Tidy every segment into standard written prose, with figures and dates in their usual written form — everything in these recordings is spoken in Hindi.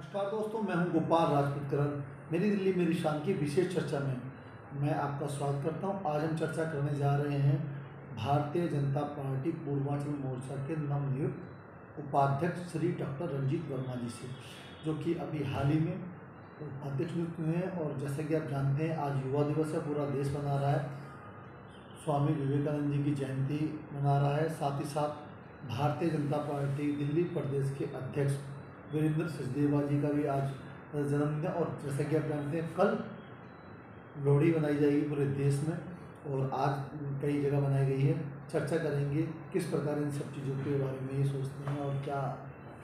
नमस्कार दोस्तों, मैं हूं गोपाल राजपूत करण। मेरी दिल्ली मेरी शान की विशेष चर्चा में मैं आपका स्वागत करता हूं। आज हम चर्चा करने जा रहे हैं भारतीय जनता पार्टी पूर्वांचल मोर्चा के नवनियुक्त उपाध्यक्ष श्री डॉक्टर रंजीत वर्मा जी से, जो कि अभी हाल ही में अध्यक्ष नियुक्त हुए हैं। और जैसा कि आप जानते हैं, आज युवा दिवस है, पूरा देश मना रहा है, स्वामी विवेकानंद जी की जयंती मना रहा है। साथ ही साथ भारतीय जनता पार्टी दिल्ली प्रदेश के अध्यक्ष वीरेंद्र सचदेवा जी का भी आज जन्मदिन है। और जैसा कि आप जानते हैं, कल लोहड़ी मनाई जाएगी पूरे देश में, और आज कई जगह बनाई गई है। चर्चा करेंगे किस प्रकार इन सब चीज़ों के बारे में ये सोचते हैं और क्या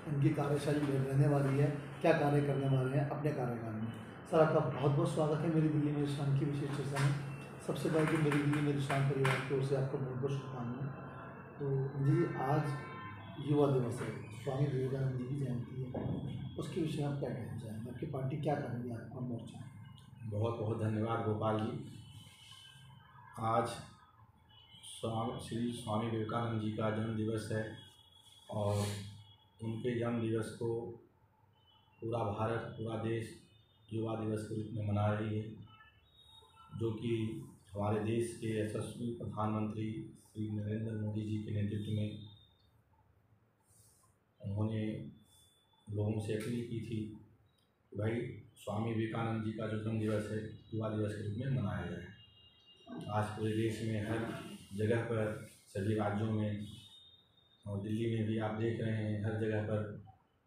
इनकी कार्यशैली रहने वाली है, क्या कार्य करने वाले हैं अपने कार्यकाल में। सर, आपका बहुत बहुत स्वागत है मेरी दिल्ली मेरी शान की विशेष चर्चा में। सबसे पहले तो मेरी दिल्ली मेरी शान परिवार की ओर से आपको बहुत बहुत शुभकामनाएं। तो जी, आज युवा दिवस है, स्वामी विवेकानंद जी की जयंती है, उसके विषय में आप क्या कहना चाहेंगे? आपकी पार्टी क्या करेगी, आपका मोर्चा? बहुत बहुत धन्यवाद गोपाल जी। आज श्री स्वामी विवेकानंद जी का जन्म दिवस है और उनके जन्म दिवस को पूरा भारत, पूरा देश युवा दिवस के रूप में मना रही है, जो कि हमारे देश के यशस्वी प्रधानमंत्री श्री नरेंद्र मोदी जी के नेतृत्व में उन्होंने लोगों से अपील की थी कि भाई स्वामी विवेकानंद जी का जो जन्म दिवस है युवा दिवस के रूप में मनाया जाए। आज पूरे देश में हर जगह पर, सभी राज्यों में और दिल्ली में भी आप देख रहे हैं, हर जगह पर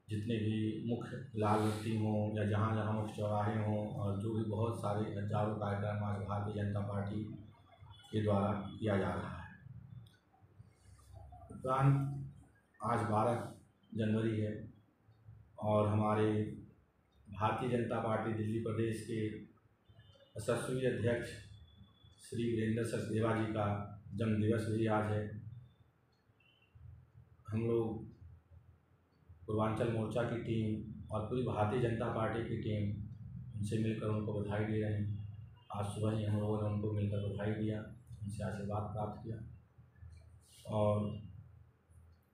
जितने भी मुख्य लाल बत्ती हों या जहाँ जहाँ मुख्य चौराहे हों, और जो भी बहुत सारे हजारों कार्यक्रम आज भारतीय जनता पार्टी के द्वारा किया जा रहा है। उपरांत आज 12 जनवरी है और हमारे भारतीय जनता पार्टी दिल्ली प्रदेश के यशस्वी अध्यक्ष श्री वीरेंद्र सचदेवा जी का जन्म दिवस भी आज है। हम लोग पूर्वांचल मोर्चा की टीम और पूरी भारतीय जनता पार्टी की टीम उनसे मिलकर उनको बधाई दे रहे हैं। आज सुबह ही हम लोगों ने उनको मिलकर बधाई दिया, उनसे आशीर्वाद प्राप्त किया। और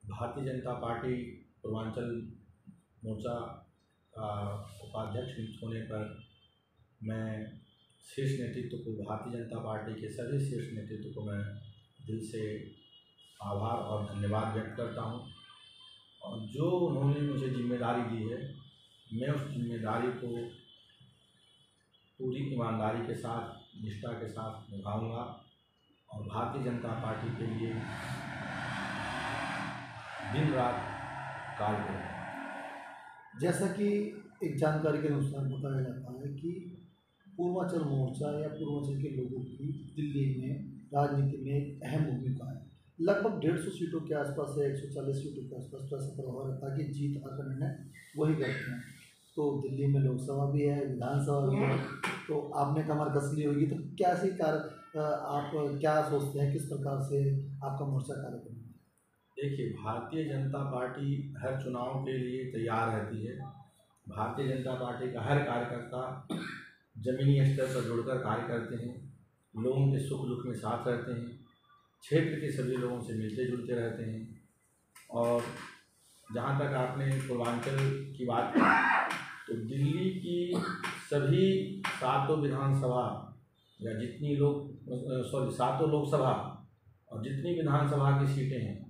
भारतीय जनता पार्टी पूर्वांचल मोर्चा का उपाध्यक्ष नियुक्त होने पर मैं शीर्ष नेतृत्व को, भारतीय जनता पार्टी के सभी शीर्ष नेतृत्व को मैं दिल से आभार और धन्यवाद व्यक्त करता हूं। और जो उन्होंने मुझे जिम्मेदारी दी है, मैं उस जिम्मेदारी को पूरी ईमानदारी के साथ, निष्ठा के साथ निभाऊंगा और भारतीय जनता पार्टी के लिए दिन रात कार्य करूँगा। जैसा कि एक जानकारी के अनुसार बताया जाता है कि पूर्वांचल मोर्चा या पूर्वांचल के लोगों की दिल्ली में राजनीति में एक अहम भूमिका है। लगभग 150 सीटों के आसपास है, 140 सीटों के आसपास तो ऐसा प्रभाव रहता है कि जीत हार का निर्णय वही करते हैं। तो दिल्ली में लोकसभा भी है, विधानसभा भी है, तो आपने कमर कस ली होगी। तो कैसे आप क्या सोचते हैं, किस प्रकार से आपका मोर्चा कार्य करेगा? देखिए, भारतीय जनता पार्टी हर चुनाव के लिए तैयार रहती है। भारतीय जनता पार्टी का हर कार्यकर्ता जमीनी स्तर पर जुड़कर कार्य करते हैं, लोगों के सुख दुख में साथ रहते हैं, क्षेत्र के सभी लोगों से मिलते जुलते रहते हैं। और जहाँ तक आपने पूर्वांचल की बात की, तो दिल्ली की सभी सातों विधानसभा या जितनी सातों लोकसभा और जितनी विधानसभा की सीटें हैं,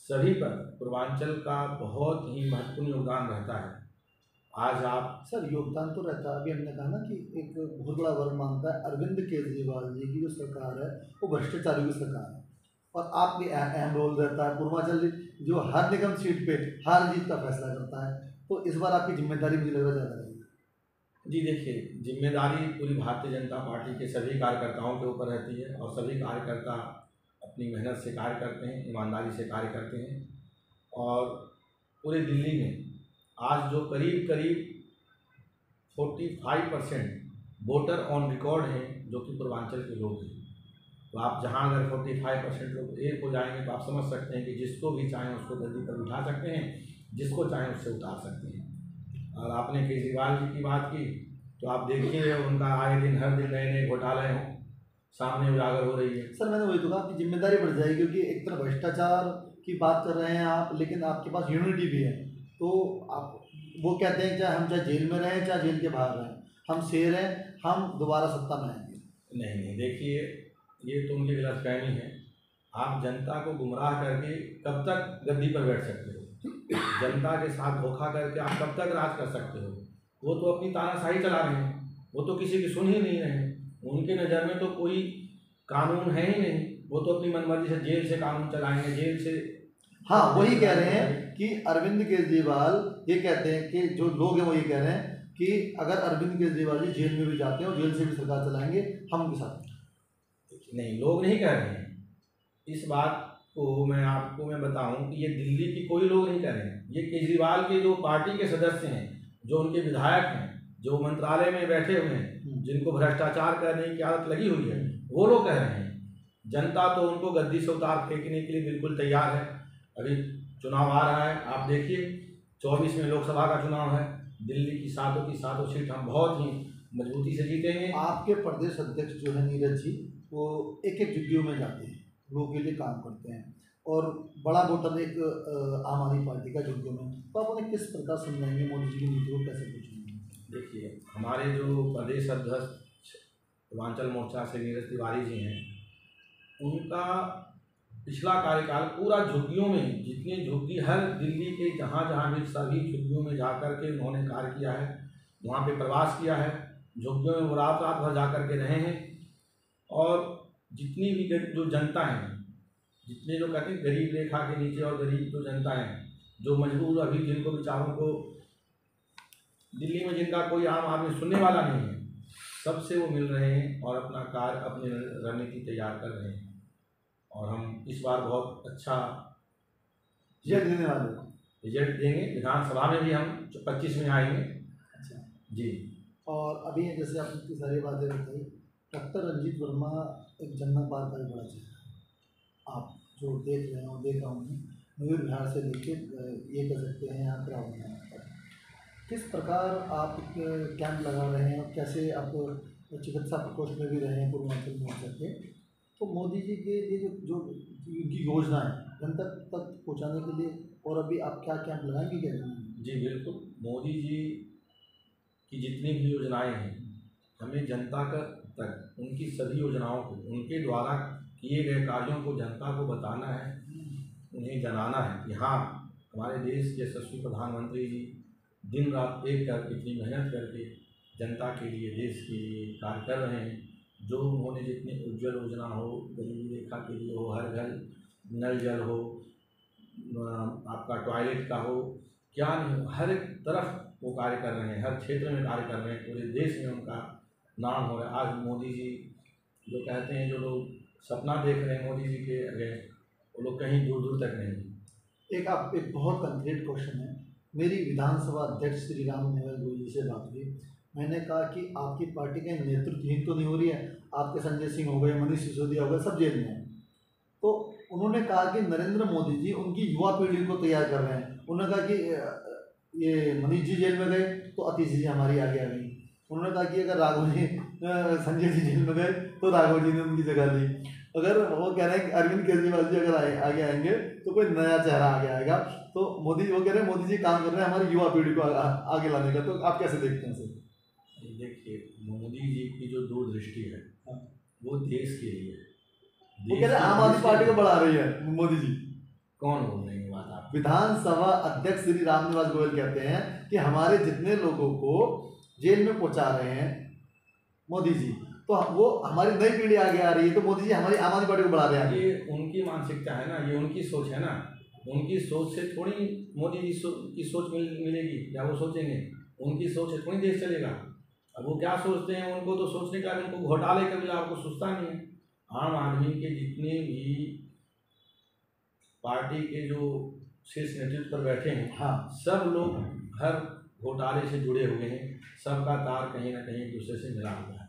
सभी पर पूर्वांचल का बहुत ही महत्वपूर्ण योगदान रहता है। आज आप सर, योगदान तो रहता है। अभी हमने कहा ना कि एक बहुत बड़ा वर्ग मानता है अरविंद केजरीवाल जी की जो सरकार है वो भ्रष्टाचारी की सरकार है, और आप भी अहम रोल रहता है। पूर्वांचल जो हर निगम सीट पे हार जीत का फैसला करता है, तो इस बार आपकी जिम्मेदारी मुझे लग रहा ज़्यादा रहेगी। जी देखिए, जिम्मेदारी पूरी भारतीय जनता पार्टी के सभी कार्यकर्ताओं के ऊपर रहती है और सभी कार्यकर्ता अपनी मेहनत से कार्य करते हैं, ईमानदारी से कार्य करते हैं। और पूरे दिल्ली में आज जो करीब 45% वोटर ऑन रिकॉर्ड हैं, जो कि पूर्वांचल के लोग हैं। तो आप जहां अगर 45% लोग एक हो जाएंगे तो आप समझ सकते हैं कि जिसको भी चाहें उसको गद्दी पर बिठा सकते हैं, जिसको चाहें उससे उतार सकते हैं। और आपने केजरीवाल जी की बात की, तो आप देखिए उनका आए दिन हर दिन नए नए घोटाले सामने उजागर हो रही है। सर, मैंने वही तो कहा, आपकी जिम्मेदारी बढ़ जाएगी, क्योंकि एक तरफ भ्रष्टाचार की बात कर रहे हैं आप, लेकिन आपके पास यूनिटी भी है। तो आप वो कहते हैं चाहे जेल में रहें चाहे जेल के बाहर रहें, हम शेर हैं, हम दोबारा सत्ता में आएंगे। नहीं नहीं, देखिए ये तो उनकी गलतफहमी है। आप जनता को गुमराह करके कब तक गद्दी पर बैठ सकते हो? जनता के साथ धोखा करके आप कब तक राज कर सकते हो? वो तो अपनी तानाशाही चला रहे हैं, वो तो किसी की सुन ही नहीं रहे हैं। उनके नज़र में तो कोई कानून है ही नहीं, वो तो अपनी मनमर्जी से जेल से कानून चलाएंगे, जेल से। हाँ, वही कह रहे हैं कि अरविंद केजरीवाल ये कहते हैं कि जो लोग हैं वो ये कह रहे हैं कि अगर अरविंद केजरीवाल जी जेल में भी जाते हैं और जेल से भी सरकार चलाएंगे, हम उनके साथ। नहीं, लोग नहीं कह रहे हैं इस बात को। मैं बताऊं कि ये दिल्ली की कोई लोग नहीं कह रहे हैं, ये केजरीवाल के जो पार्टी के सदस्य हैं, जो उनके विधायक हैं, जो मंत्रालय में बैठे हुए हैं, जिनको भ्रष्टाचार करने की आदत लगी हुई है, वो लोग कह रहे हैं। जनता तो उनको गद्दी से उतार फेंकने के लिए बिल्कुल तैयार है। अभी चुनाव आ रहा है, आप देखिए 24 में लोकसभा का चुनाव है, दिल्ली की सातों सीट हम बहुत ही मजबूती से जीतेंगे। आपके प्रदेश अध्यक्ष जो है नीरज जी, वो एक एक झुग्गियों में जाते हैं, लोगों के लिए काम करते हैं, और बड़ा वोटर एक आम आदमी पार्टी का झुग्गियों में, तो आप उन्हें किस प्रकार समझाएंगे, मोदी जी की नीति को कैसे पूछेंगे? देखिए, हमारे जो प्रदेश अध्यक्ष पूर्वांचल मोर्चा से नीरज तिवारी जी हैं, उनका पिछला कार्यकाल पूरा झुग्गियों में, जितनी झुग्गी हर दिल्ली के जहाँ जहाँ भी सभी झुग्गियों में जाकर के उन्होंने कार्य किया है, वहाँ पे प्रवास किया है, झुग्गियों में वो रात भर जा कर के रहे हैं। और जितनी भी जो जनता है, जितने जो कहते हैं गरीब रेखा के नीचे और गरीब जो जनता है, जो मजबूर अभी जिनको बेचारों को दिल्ली में, जिनका कोई आम आदमी सुनने वाला नहीं है, सबसे वो मिल रहे हैं और अपना कार्य, अपनी रणनीति तैयार कर रहे हैं। और हम इस बार बहुत अच्छा रिजल्ट देने वाले रिजल्ट देंगे। विधानसभा में भी हम 25 में आएंगे। अच्छा जी। और अभी जैसे आपने इतनी सारी बातें बताई, डॉक्टर रंजीत वर्मा एक जनता पार्टी का बड़ा चेहरा, आप जो देख रहे हो, देखा हूँ मयूर विहार से लेके ये कह सकते हैं यहाँ पर किस प्रकार आप कैंप लगा रहे हैं और कैसे आप चिकित्सा प्रकोष्ठ में भी रहे हैं पूर्वांचल मोर्चा के, तो मोदी जी के लिए जो उनकी योजना है जनता तक पहुँचाने के लिए, और अभी आप क्या कैंप लगाएंगे क्या? जी बिल्कुल, मोदी जी की जितनी भी योजनाएं हैं, हमें जनता तक उनकी सभी योजनाओं को, उनके द्वारा किए गए कार्यों को जनता को बताना है, उन्हें जनाना है कि हाँ, हमारे देश के यशस्वी प्रधानमंत्री जी दिन रात एक कर इतनी मेहनत करके जनता के लिए, देश के लिए कार्य कर रहे हैं। जो उन्होंने जितनी उज्ज्वल योजना हो, गरीबी रेखा के लिए हो, हर घर नल जल हो, आपका टॉयलेट का हो, क्या नहीं हो, हर एक तरफ वो कार्य कर रहे हैं, हर क्षेत्र में कार्य कर रहे हैं, पूरे देश में उनका नाम हो रहा है। आज मोदी जी जो कहते हैं, जो लोग सपना देख रहे हैं मोदी जी के अगेंस्ट, वो लोग कहीं दूर दूर तक नहीं। एक बहुत कंक्रीट क्वेश्चन है, मेरी विधानसभा अध्यक्ष श्री राम नेवल गोयल जी से बात हुई, मैंने कहा कि आपकी पार्टी का नेतृत्वहीन तो नहीं हो रही है, आपके संजय सिंह हो गए, मनीष सिसोदिया हो गए, सब जेल में हैं, तो उन्होंने कहा कि नरेंद्र मोदी जी उनकी युवा पीढ़ी को तैयार कर रहे हैं। उन्होंने कहा कि ये मनीष जी जेल में गए तो अतीश जी हमारी आगे आ गई। उन्होंने कहा कि अगर राघव जी संजय जी जेल में गए तो राघव जी ने उनकी जगह ली। अगर वो कह रहे हैं कि अरविंद केजरीवाल जी अगर आगे आएंगे तो कोई नया चेहरा आगे आएगा, तो मोदी वो कह रहे हैं मोदी जी काम कर रहे हैं हमारी युवा पीढ़ी को आगे लाने का, तो आप कैसे देखते हैं सर? देखिए, मोदी जी की जो दूरदृष्टि है वो देश के लिए, वो कह रहे हैं आम आदमी पार्टी को बढ़ा रही है मोदी जी। कौन बोल रहे हैं बात? आप विधानसभा अध्यक्ष श्री रामनिवास गोयल कहते हैं कि हमारे जितने लोगों को जेल में पहुंचा रहे हैं मोदी जी, तो वो हमारी नई पीढ़ी आगे आ रही है, तो मोदी जी हमारी आम आदमी पार्टी को बढ़ा रहे हैं। ये उनकी मानसिकता है ना, ये उनकी सोच है ना, उनकी सोच से थोड़ी मोदी जी की सोच मिलेगी, या वो सोचेंगे, उनकी सोच से थोड़ी देश चलेगा। अब वो क्या सोचते हैं, उनको तो सोचने का, उनको घोटाले का भी आपको सोचता नहीं है। आम आदमी के जितने भी पार्टी के जो शीर्ष नेतृत्व पर बैठे हैं, हाँ, सब लोग हर घोटाले से जुड़े हुए हैं, सबका तार कहीं ना कहीं दूसरे से मिला हुआ है।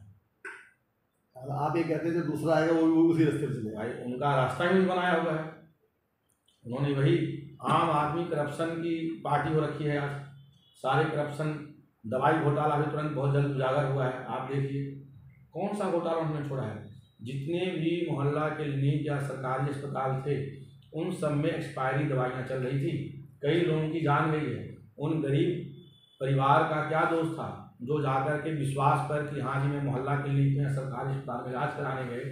आप ये कहते हैं जो दूसरा आएगा वो उसी रास्ते पर चलेगा। भाई उनका रास्ता ही बनाया हुआ है, उन्होंने वही आम आदमी करप्शन की पार्टी हो रखी है। आज सारे करप्शन, दवाई घोटाला भी तुरंत बहुत जल्द उजागर हुआ है। आप देखिए कौन सा घोटाला उन्होंने छोड़ा है। जितने भी मोहल्ला क्लिनिक या सरकारी अस्पताल थे, उन सब में एक्सपायरी दवाइयाँ चल रही थी, कई लोगों की जान गई है। उन गरीब परिवार का क्या दोष था जो जाकर के विश्वास पर कि हाँ जी मैं मोहल्ला क्लिनिक में सरकारी अस्पताल में इलाज कराने गए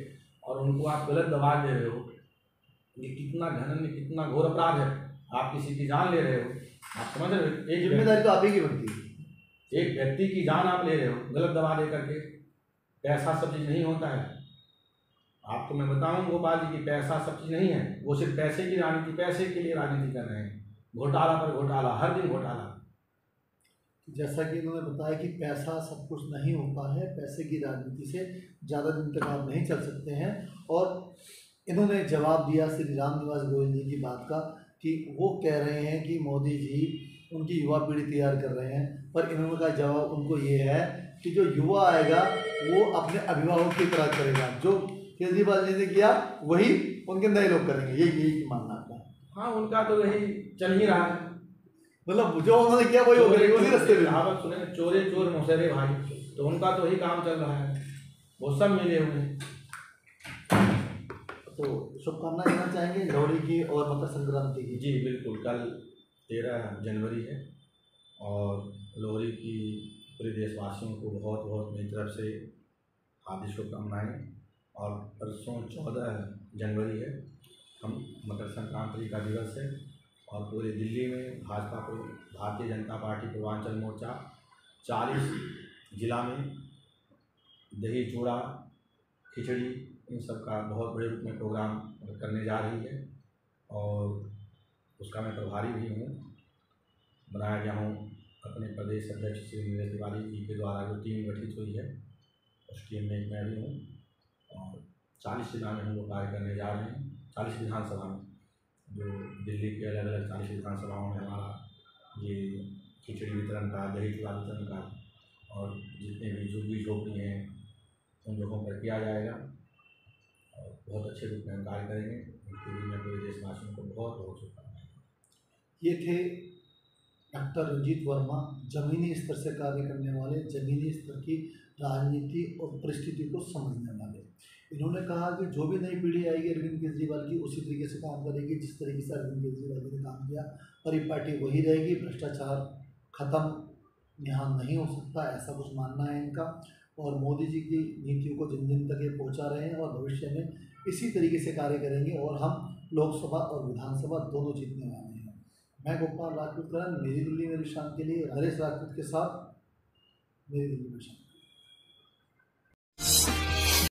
और उनको आप गलत दवा दे रहे हो। ये कितना घृण्य, कितना घोर अपराध है। आप किसी की जान ले रहे हो, आप समझ रहे हो। एक जिम्मेदारी तो आप ही की बनती है। एक व्यक्ति की जान आप ले रहे हो गलत दवा दे करके। पैसा सब चीज़ नहीं होता है। आपको मैं बताऊं गोपाल जी की पैसा सब चीज़ नहीं है। वो सिर्फ पैसे की राजनीति, पैसे के लिए राजनीति कर रहे हैं। घोटाला पर घोटाला, हर दिन घोटाला। जैसा कि इन्होंने बताया कि पैसा सब कुछ नहीं होता है, पैसे की राजनीति से ज़्यादा दिन तक आप नहीं चल सकते हैं। और इन्होंने जवाब दिया श्री रामनिवास गोयल जी की बात का कि वो कह रहे हैं कि मोदी जी उनकी युवा पीढ़ी तैयार कर रहे हैं, पर इन्होंने का जवाब उनको ये है कि जो युवा आएगा वो अपने अभिभावक की तरह करेगा। जो केजरीवाल जी ने किया वही उनके नए लोग करेंगे, यही मानना आपका? हाँ, उनका तो यही चल ही रहा है। मतलब जो उन्होंने किया वही हो करेंगे, उसी रास्ते में। कहावत सुने, चोरे चोर मुसहरे भाई। तो उनका तो वही काम चल रहा है, वो सब मिले हुए हैं। तो शुभकामनाएं देना चाहेंगे लोहड़ी की और मकर संक्रांति की? जी बिल्कुल, कल 13 जनवरी है और लोहड़ी की पूरे देशवासियों को बहुत बहुत मेरी तरफ से हार्दिक शुभकामनाएँ। और परसों 14 जनवरी है, हम मकर संक्रांति का दिवस है और पूरे दिल्ली में भाजपा को भारतीय जनता पार्टी पूर्वांचल मोर्चा 40 जिला में दही चूड़ा खिचड़ी इन सब का बहुत बड़े रूप में प्रोग्राम करने जा रही है और उसका मैं प्रभारी भी हूँ, बनाया गया हूँ। अपने प्रदेश अध्यक्ष श्री नीरज तिवारी जी के द्वारा जो टीम गठित हुई है उस टीम में मैं भी हूँ और 40 जिला में हम लोग कार्य करने जा रहे हैं। 40 विधानसभा में, जो दिल्ली के अलग अलग 40 विधानसभाओं में हमारा ये खिचड़ी वितरण का, दही चूड़ा वितरण का और जितने भी झुग्गी झोपड़ी हैं उन लोगों पर किया जाएगा और बहुत अच्छे रूप में हम कार्य करेंगे। उनके लिए मैं पूरे देशवासियों को बहुत बहुत शुभकामनाएं। ये थे डॉक्टर रंजीत वर्मा, ज़मीनी स्तर से कार्य करने वाले, ज़मीनी स्तर की राजनीति और परिस्थिति को समझने वाले। इन्होंने कहा कि जो भी नई पीढ़ी आएगी अरविंद केजरीवाल की उसी तरीके से काम करेगी जिस तरीके से अरविंद केजरीवाल जी ने काम किया, और ये पार्टी वही रहेगी। भ्रष्टाचार खत्म यहाँ नहीं हो सकता, ऐसा कुछ मानना है इनका। और मोदी जी की नीतियों को जिन जिन तक ये पहुँचा रहे हैं और भविष्य में इसी तरीके से कार्य करेंगे और हम लोकसभा और विधानसभा दोनों जीतने वाले हैं। मैं गोपाल राजपूत, मेरी दिल्ली मेरी शान के लिए हरेश राजपूत के साथ मेरी दिल्ली में शान।